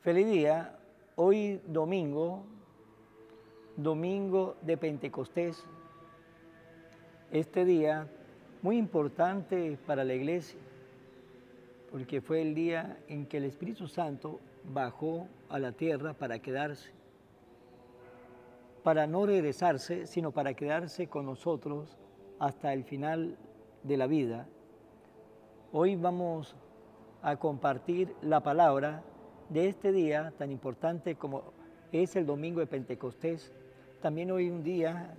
Feliz día, hoy domingo de Pentecostés. Este día muy importante para la iglesia, porque fue el día en que el Espíritu Santo bajó a la tierra para quedarse, para no regresarse, sino para quedarse con nosotros hasta el final de la vida. Hoy vamos a compartir la palabra de este día tan importante como es el domingo de Pentecostés. También hoy un día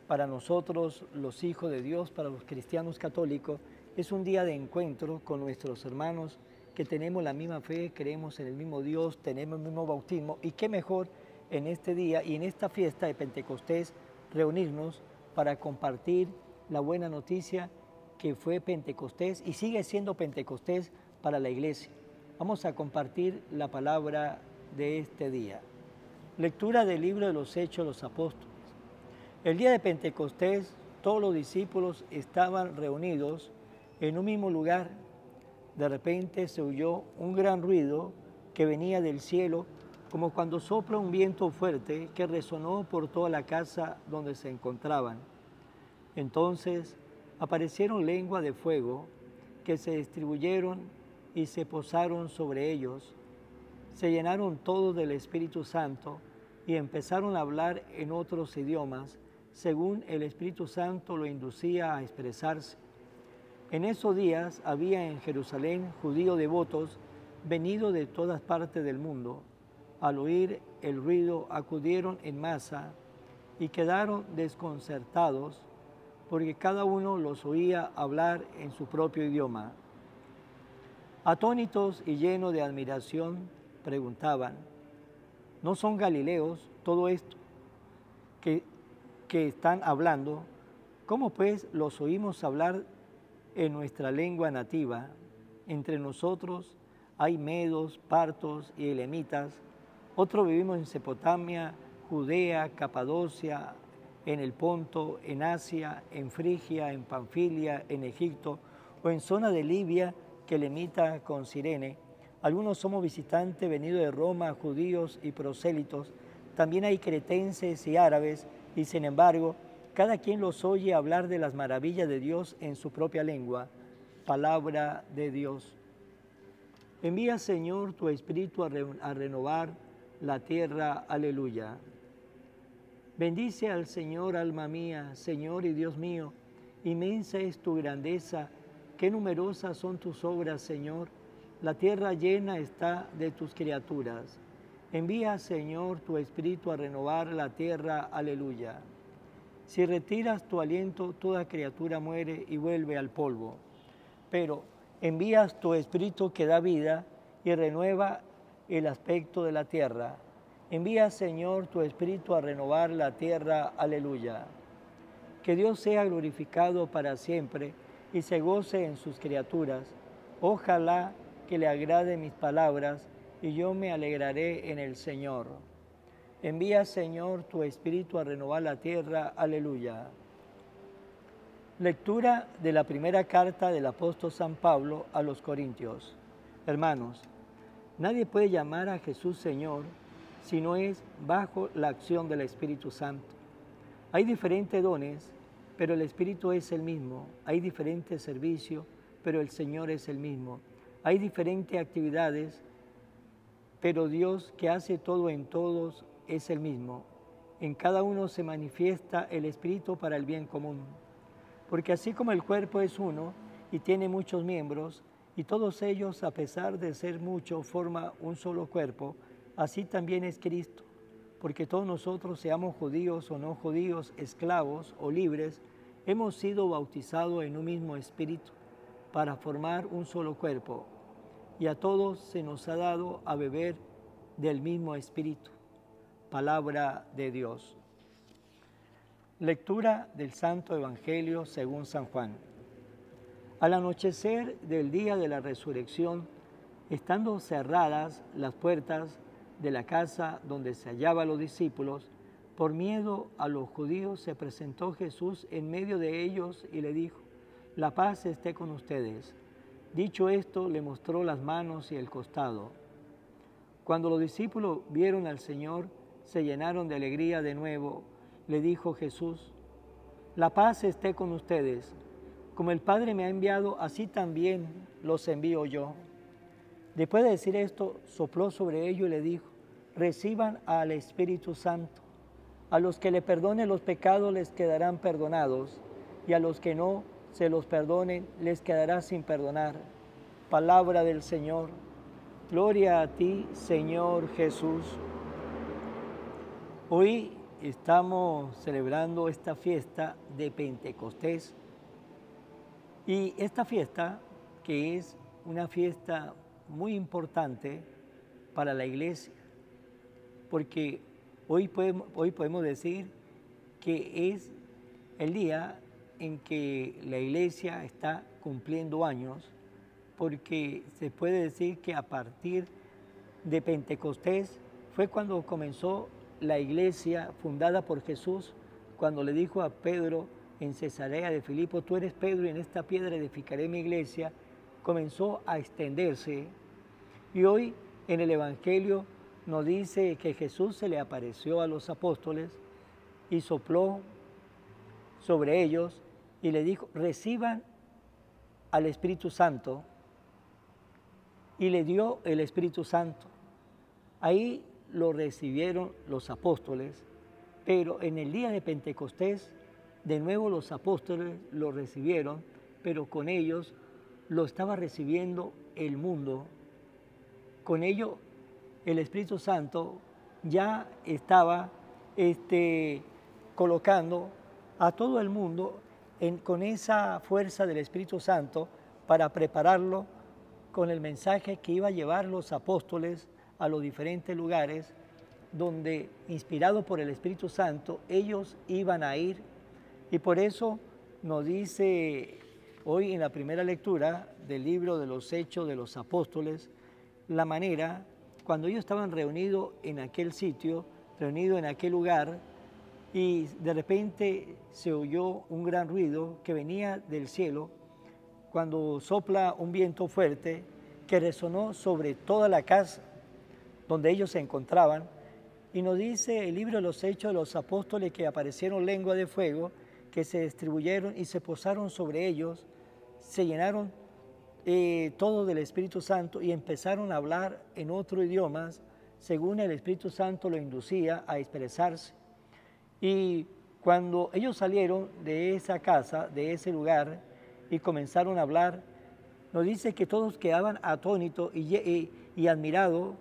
para nosotros, los hijos de Dios, para los cristianos católicos, es un día de encuentro con nuestros hermanos que tenemos la misma fe, creemos en el mismo Dios, tenemos el mismo bautismo, y qué mejor en este día y en esta fiesta de Pentecostés reunirnos para compartir la buena noticia que fue Pentecostés y sigue siendo Pentecostés para la iglesia. Vamos a compartir la palabra de este día. Lectura del libro de los Hechos de los Apóstoles. El día de Pentecostés, todos los discípulos estaban reunidos en un mismo lugar. De repente se oyó un gran ruido que venía del cielo, como cuando sopla un viento fuerte que resonó por toda la casa donde se encontraban. Entonces aparecieron lenguas de fuego que se distribuyeron y se posaron sobre ellos. Se llenaron todos del Espíritu Santo y empezaron a hablar en otros idiomas, según el Espíritu Santo lo inducía a expresarse. En esos días había en Jerusalén judíos devotos venidos de todas partes del mundo. Al oír el ruido acudieron en masa y quedaron desconcertados porque cada uno los oía hablar en su propio idioma. Atónitos y llenos de admiración preguntaban: ¿no son galileos todo esto que están hablando? ¿Cómo pues los oímos hablar en nuestra lengua nativa? Entre nosotros hay medos, partos y elamitas. Otros vivimos en Mesopotamia, Judea, Capadocia, en el Ponto, en Asia, en Frigia, en Panfilia, en Egipto o en zona de Libia que limita con Cirene. Algunos somos visitantes venidos de Roma, judíos y prosélitos. También hay cretenses y árabes, y sin embargo, cada quien los oye hablar de las maravillas de Dios en su propia lengua. Palabra de Dios. Envía, Señor, tu Espíritu a renovar la tierra. Aleluya. Bendice al Señor, alma mía, Señor y Dios mío. Inmensa es tu grandeza, qué numerosas son tus obras, Señor. La tierra llena está de tus criaturas. Envía, Señor, tu Espíritu a renovar la tierra. Aleluya. Si retiras tu aliento, toda criatura muere y vuelve al polvo. Pero envías tu Espíritu que da vida y renueva el aspecto de la tierra. Envía, Señor, tu Espíritu a renovar la tierra. Aleluya. Que Dios sea glorificado para siempre y se goce en sus criaturas. Ojalá que le agrade mis palabras y yo me alegraré en el Señor. Envía, Señor, tu Espíritu a renovar la tierra. Aleluya. Lectura de la primera carta del apóstol San Pablo a los Corintios. Hermanos, nadie puede llamar a Jesús Señor si no es bajo la acción del Espíritu Santo. Hay diferentes dones, pero el Espíritu es el mismo. Hay diferentes servicios, pero el Señor es el mismo. Hay diferentes actividades, pero Dios, que hace todo en todos, es el mismo. En cada uno se manifiesta el Espíritu para el bien común. Porque así como el cuerpo es uno y tiene muchos miembros, y todos ellos, a pesar de ser muchos, forman un solo cuerpo, así también es Cristo. Porque todos nosotros, seamos judíos o no judíos, esclavos o libres, hemos sido bautizados en un mismo Espíritu para formar un solo cuerpo. Y a todos se nos ha dado a beber del mismo Espíritu. Palabra de Dios. Lectura del Santo Evangelio según San Juan. Al anochecer del día de la resurrección, estando cerradas las puertas de la casa donde se hallaban los discípulos, por miedo a los judíos se presentó Jesús en medio de ellos y le dijo: la paz esté con ustedes. Dicho esto, le mostró las manos y el costado. Cuando los discípulos vieron al Señor, se llenaron de alegría de nuevo. Le dijo Jesús: la paz esté con ustedes. Como el Padre me ha enviado, así también los envío yo. Después de decir esto, sopló sobre ellos y le dijo: reciban al Espíritu Santo. A los que le perdonen los pecados les quedarán perdonados, y a los que no se los perdonen les quedará sin perdonar. Palabra del Señor. Gloria a ti, Señor Jesús. Hoy estamos celebrando esta fiesta de Pentecostés, y esta fiesta, que es una fiesta muy importante para la iglesia, porque hoy podemos decir que es el día en que la iglesia está cumpliendo años, porque se puede decir que a partir de Pentecostés fue cuando comenzó la iglesia fundada por Jesús, cuando le dijo a Pedro en Cesarea de Filipo: tú eres Pedro y en esta piedra edificaré mi iglesia. Comenzó a extenderse, y hoy en el Evangelio nos dice que Jesús se le apareció a los apóstoles y sopló sobre ellos y le dijo: reciban al Espíritu Santo, y le dio el Espíritu Santo. Ahí lo recibieron los apóstoles, pero en el día de Pentecostés, de nuevo los apóstoles lo recibieron, pero con ellos lo estaba recibiendo el mundo. Con ello el Espíritu Santo ya estaba colocando a todo el mundo con esa fuerza del Espíritu Santo para prepararlo con el mensaje que iba a llevar los apóstoles a los diferentes lugares donde, inspirados por el Espíritu Santo, ellos iban a ir. Y por eso nos dice hoy en la primera lectura del libro de los Hechos de los Apóstoles, la manera cuando ellos estaban reunidos en aquel sitio, reunidos en aquel lugar, y de repente se oyó un gran ruido que venía del cielo, cuando sopla un viento fuerte que resonó sobre toda la casa donde ellos se encontraban. Y nos dice el libro de los Hechos de los Apóstoles que aparecieron lenguas de fuego que se distribuyeron y se posaron sobre ellos, se llenaron todo del Espíritu Santo y empezaron a hablar en otros idiomas según el Espíritu Santo lo inducía a expresarse. Y cuando ellos salieron de esa casa, de ese lugar, y comenzaron a hablar, nos dice que todos quedaban atónitos y admirados,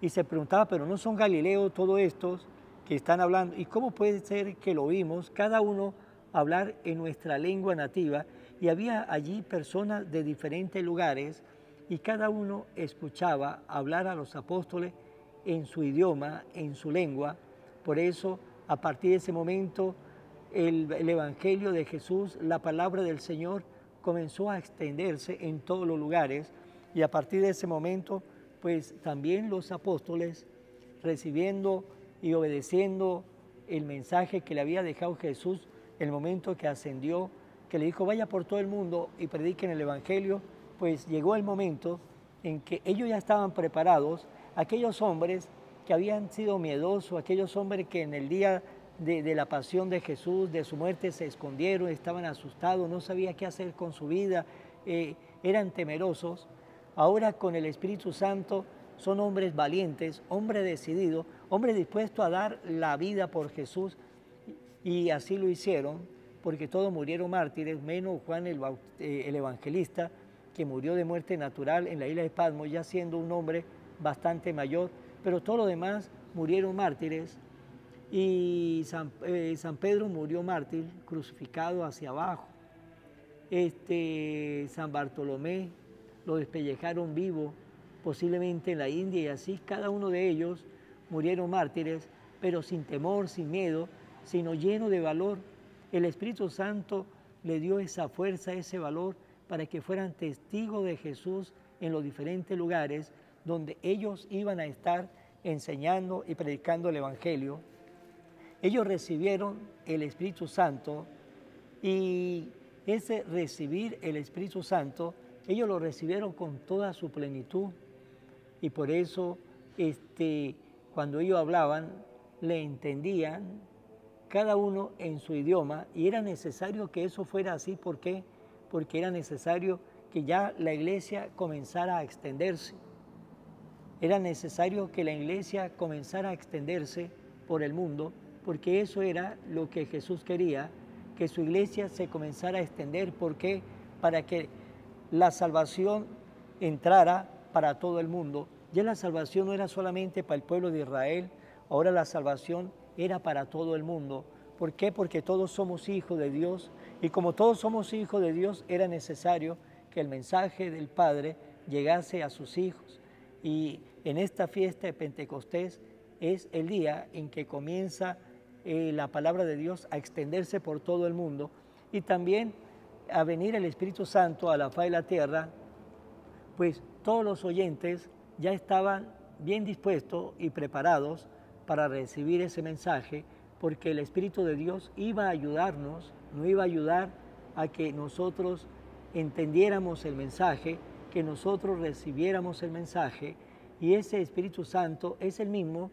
y se preguntaba: pero no son galileos todos estos que están hablando, y cómo puede ser que lo oímos cada uno hablar en nuestra lengua nativa. Y había allí personas de diferentes lugares, y cada uno escuchaba hablar a los apóstoles en su idioma, en su lengua. Por eso, a partir de ese momento, el Evangelio de Jesús, la palabra del Señor, comenzó a extenderse en todos los lugares, y a partir de ese momento, pues también los apóstoles, recibiendo y obedeciendo el mensaje que le había dejado Jesús en el momento que ascendió, que le dijo: vaya por todo el mundo y prediquen el Evangelio, pues llegó el momento en que ellos ya estaban preparados. Aquellos hombres que habían sido miedosos, aquellos hombres que en el día de la pasión de Jesús, de su muerte, se escondieron, estaban asustados, no sabían qué hacer con su vida, eran temerosos. Ahora con el Espíritu Santo son hombres valientes, hombres decididos, hombres dispuestos a dar la vida por Jesús, y así lo hicieron, porque todos murieron mártires, menos Juan el Evangelista, que murió de muerte natural en la isla de Patmos, ya siendo un hombre bastante mayor, pero todos los demás murieron mártires. Y San Pedro murió mártir, crucificado hacia abajo. San Bartolomé lo despellejaron vivo, posiblemente en la India, y así cada uno de ellos murieron mártires, pero sin temor, sin miedo, sino lleno de valor. El Espíritu Santo le dio esa fuerza, ese valor, para que fueran testigos de Jesús en los diferentes lugares donde ellos iban a estar enseñando y predicando el Evangelio. Ellos recibieron el Espíritu Santo, y ese recibir el Espíritu Santo, ellos lo recibieron con toda su plenitud, y por eso cuando ellos hablaban, le entendían cada uno en su idioma, y era necesario que eso fuera así. ¿Por qué? Porque era necesario que ya la iglesia comenzara a extenderse. Era necesario que la iglesia comenzara a extenderse por el mundo, porque eso era lo que Jesús quería, que su iglesia se comenzara a extender. ¿Por qué? Para que la salvación entrara para todo el mundo. Ya la salvación no era solamente para el pueblo de Israel, ahora la salvación era para todo el mundo. ¿Por qué? Porque todos somos hijos de Dios, y como todos somos hijos de Dios, era necesario que el mensaje del Padre llegase a sus hijos. Y en esta fiesta de Pentecostés es el día en que comienza la palabra de Dios a extenderse por todo el mundo, y también a venir el Espíritu Santo a la faz de la tierra. Pues todos los oyentes ya estaban bien dispuestos y preparados para recibir ese mensaje, porque el Espíritu de Dios iba a ayudarnos, nos iba a ayudar a que nosotros entendiéramos el mensaje, que nosotros recibiéramos el mensaje, y ese Espíritu Santo es el mismo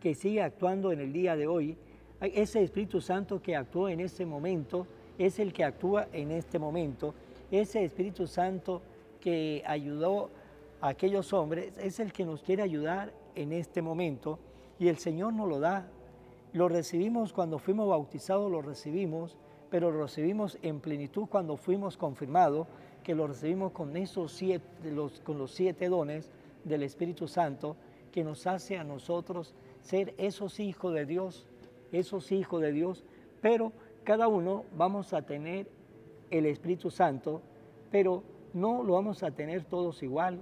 que sigue actuando en el día de hoy. Ese Espíritu Santo que actuó en ese momento es el que actúa en este momento. Ese Espíritu Santo que ayudó a aquellos hombres es el que nos quiere ayudar en este momento, y el Señor nos lo da. Lo recibimos cuando fuimos bautizados, lo recibimos, pero lo recibimos en plenitud cuando fuimos confirmados, que lo recibimos con los 7 dones del Espíritu Santo, que nos hace a nosotros ser esos hijos de Dios, pero cada uno vamos a tener el Espíritu Santo, pero no lo vamos a tener todos igual,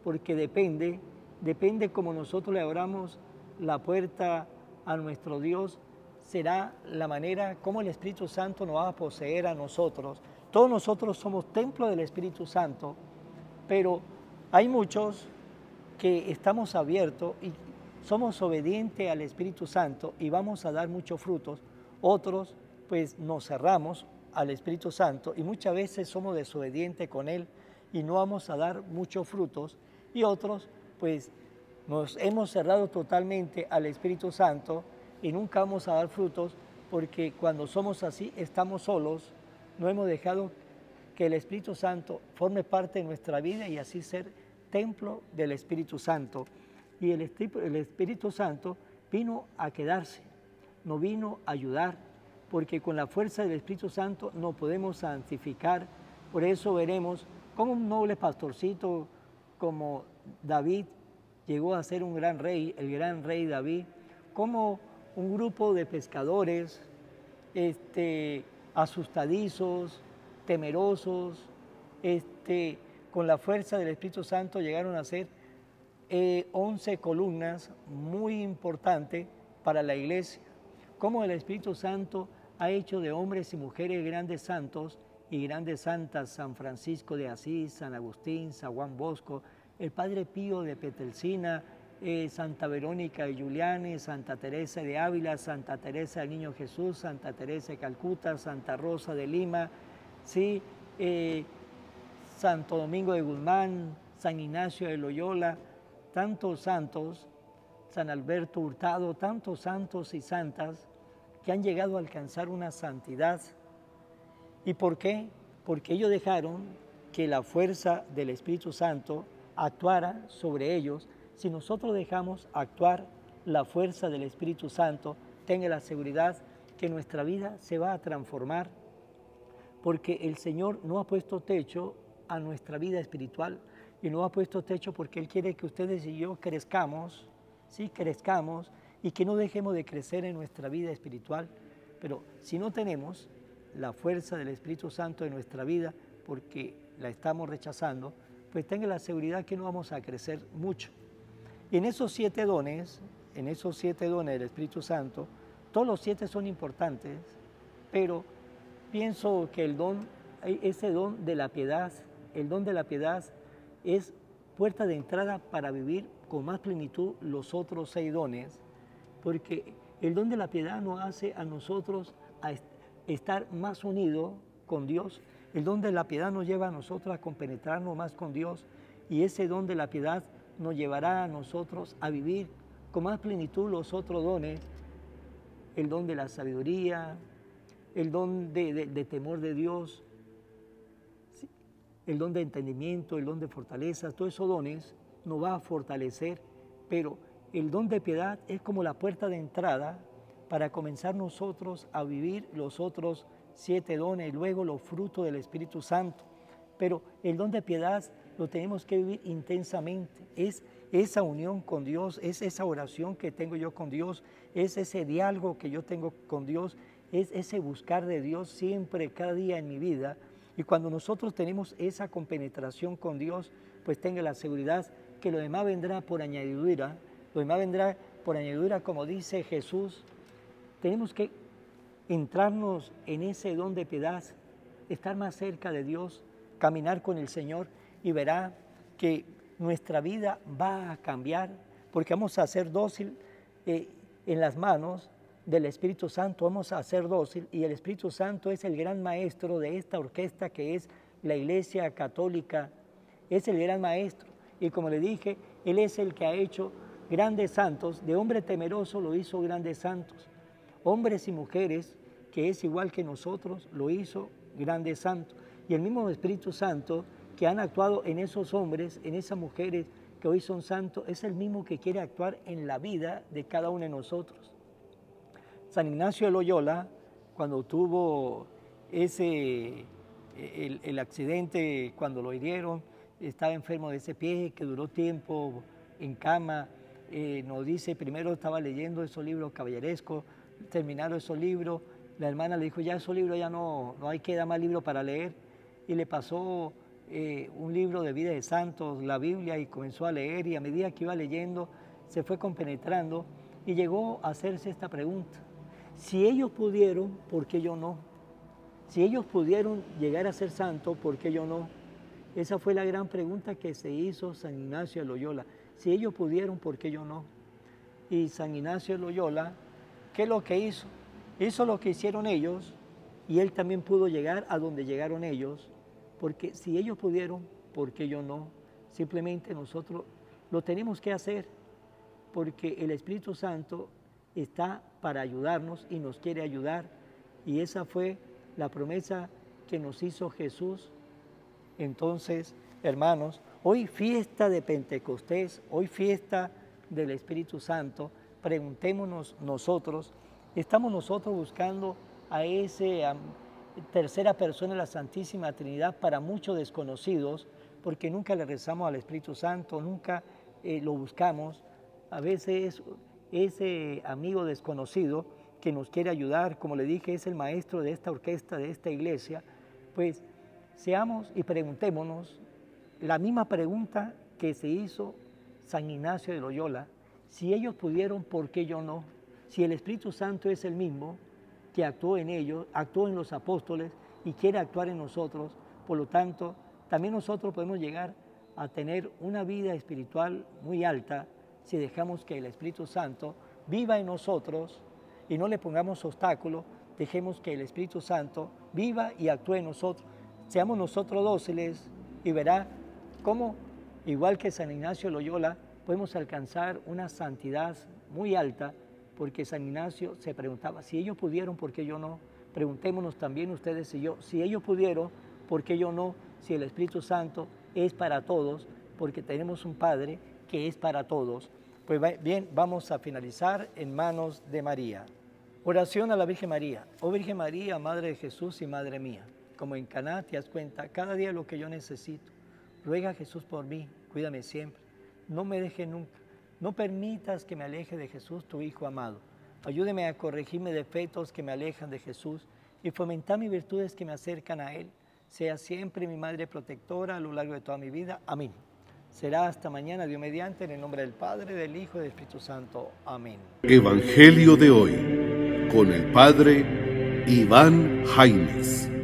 porque depende como nosotros le abramos la puerta a nuestro Dios, será la manera como el Espíritu Santo nos va a poseer a nosotros. Todos nosotros somos templo del Espíritu Santo, pero hay muchos que estamos abiertos y somos obedientes al Espíritu Santo y vamos a dar muchos frutos. Otros, pues nos cerramos al Espíritu Santo y muchas veces somos desobedientes con Él y no vamos a dar muchos frutos. Y otros, pues nos hemos cerrado totalmente al Espíritu Santo y nunca vamos a dar frutos, porque cuando somos así estamos solos, no hemos dejado que el Espíritu Santo forme parte de nuestra vida y así ser templo del Espíritu Santo. Y el Espíritu Santo vino a quedarse, no vino a ayudar, porque con la fuerza del Espíritu Santo nos podemos santificar. Por eso veremos cómo un noble pastorcito como David llegó a ser un gran rey, el gran rey David, como un grupo de pescadores asustadizos, temerosos, con la fuerza del Espíritu Santo llegaron a ser 11 columnas muy importantes para la iglesia. Como el Espíritu Santo ha hecho de hombres y mujeres grandes santos y grandes santas, San Francisco de Asís, San Agustín, San Juan Bosco, el Padre Pío de Petrelcina, Santa Verónica de Giuliani, Santa Teresa de Ávila, Santa Teresa del Niño Jesús, Santa Teresa de Calcuta, Santa Rosa de Lima, ¿sí? Santo Domingo de Guzmán, San Ignacio de Loyola, tantos santos, San Alberto Hurtado, tantos santos y santas que han llegado a alcanzar una santidad. ¿Y por qué? Porque ellos dejaron que la fuerza del Espíritu Santo actuara sobre ellos. Si nosotros dejamos actuar la fuerza del Espíritu Santo, tenga la seguridad que nuestra vida se va a transformar, porque el Señor no ha puesto techo a nuestra vida espiritual, y no ha puesto techo porque Él quiere que ustedes y yo crezcamos, sí, crezcamos, y que no dejemos de crecer en nuestra vida espiritual. Pero si no tenemos la fuerza del Espíritu Santo en nuestra vida, porque la estamos rechazando, pues tenga la seguridad que no vamos a crecer mucho. Y en esos 7 dones, del Espíritu Santo, todos los 7 son importantes, pero pienso que ese don de la piedad, el don de la piedad es puerta de entrada para vivir con más plenitud los otros 6 dones, porque el don de la piedad nos hace a nosotros a estar más unidos con Dios. El don de la piedad nos lleva a nosotros a compenetrarnos más con Dios, y ese don de la piedad nos llevará a nosotros a vivir con más plenitud los otros dones, el don de la sabiduría, el don de temor de Dios, el don de entendimiento, el don de fortaleza. Todos esos dones nos va a fortalecer, pero el don de piedad es como la puerta de entrada para comenzar nosotros a vivir los otros 7 dones y luego los frutos del Espíritu Santo. Pero el don de piedad lo tenemos que vivir intensamente. Es esa unión con Dios, es esa oración que tengo yo con Dios, es ese diálogo que yo tengo con Dios, es ese buscar de Dios siempre, cada día en mi vida. Y cuando nosotros tenemos esa compenetración con Dios, pues tenga la seguridad que lo demás vendrá por añadidura. Lo demás vendrá por añadidura, como dice Jesús. Tenemos que entrarnos en ese don de piedad, estar más cerca de Dios, caminar con el Señor, y verá que nuestra vida va a cambiar, porque vamos a ser dócil en las manos del Espíritu Santo, vamos a ser dócil, y el Espíritu Santo es el gran maestro de esta orquesta que es la Iglesia Católica, es el gran maestro, y como le dije, Él es el que ha hecho grandes santos, de hombre temeroso lo hizo grandes santos, hombres y mujeres que es igual que nosotros, lo hizo grandes santos, y el mismo Espíritu Santo que han actuado en esos hombres, en esas mujeres que hoy son santos, es el mismo que quiere actuar en la vida de cada uno de nosotros. San Ignacio de Loyola, cuando tuvo el accidente, cuando lo hirieron, estaba enfermo de ese pie, que duró tiempo en cama, nos dice, primero estaba leyendo esos libros caballerescos, terminaron esos libros, la hermana le dijo, ya esos libros ya no hay que dar más libros para leer, y le pasó un libro de vida de santos, la Biblia, y comenzó a leer, y a medida que iba leyendo se fue compenetrando y llegó a hacerse esta pregunta: si ellos pudieron, ¿por qué yo no? Si ellos pudieron llegar a ser santos, ¿por qué yo no? Esa fue la gran pregunta que se hizo San Ignacio de Loyola. Si ellos pudieron, ¿por qué yo no? Y San Ignacio de Loyola, ¿qué es lo que hizo? Hizo lo que hicieron ellos, y él también pudo llegar a donde llegaron ellos, porque si ellos pudieron, ¿por qué yo no? Simplemente nosotros lo tenemos que hacer, porque el Espíritu Santo está para ayudarnos y nos quiere ayudar, y esa fue la promesa que nos hizo Jesús. Entonces, hermanos, hoy fiesta de Pentecostés, hoy fiesta del Espíritu Santo, preguntémonos nosotros, ¿estamos nosotros buscando a ese tercera persona de la Santísima Trinidad para muchos desconocidos? Porque nunca le rezamos al Espíritu Santo, nunca lo buscamos. A veces ese amigo desconocido que nos quiere ayudar, como le dije, es el maestro de esta orquesta, de esta iglesia, pues seamos y preguntémonos la misma pregunta que se hizo San Ignacio de Loyola: si ellos pudieron, ¿por qué yo no? Si el Espíritu Santo es el mismo que actuó en ellos, actuó en los apóstoles y quiere actuar en nosotros, por lo tanto, también nosotros podemos llegar a tener una vida espiritual muy alta si dejamos que el Espíritu Santo viva en nosotros y no le pongamos obstáculos, dejemos que el Espíritu Santo viva y actúe en nosotros. Seamos nosotros dóciles y verá cómo, igual que San Ignacio de Loyola, podemos alcanzar una santidad muy alta, porque San Ignacio se preguntaba, si ellos pudieron, ¿por qué yo no? Preguntémonos también ustedes y yo, si ellos pudieron, ¿por qué yo no? Si el Espíritu Santo es para todos, porque tenemos un Padre que es para todos. Pues bien, vamos a finalizar en manos de María. Oración a la Virgen María. Oh Virgen María, Madre de Jesús y Madre mía, como en Caná te das cuenta cada día lo que yo necesito. Ruega a Jesús por mí, cuídame siempre, no me deje nunca. No permitas que me aleje de Jesús, tu Hijo amado. Ayúdeme a corregirme defectos que me alejan de Jesús y fomentar mis virtudes que me acercan a Él. Sea siempre mi Madre protectora a lo largo de toda mi vida. Amén. Será hasta mañana, Dios mediante, en el nombre del Padre, del Hijo y del Espíritu Santo. Amén. Evangelio de hoy, con el Padre Iván Jaimes.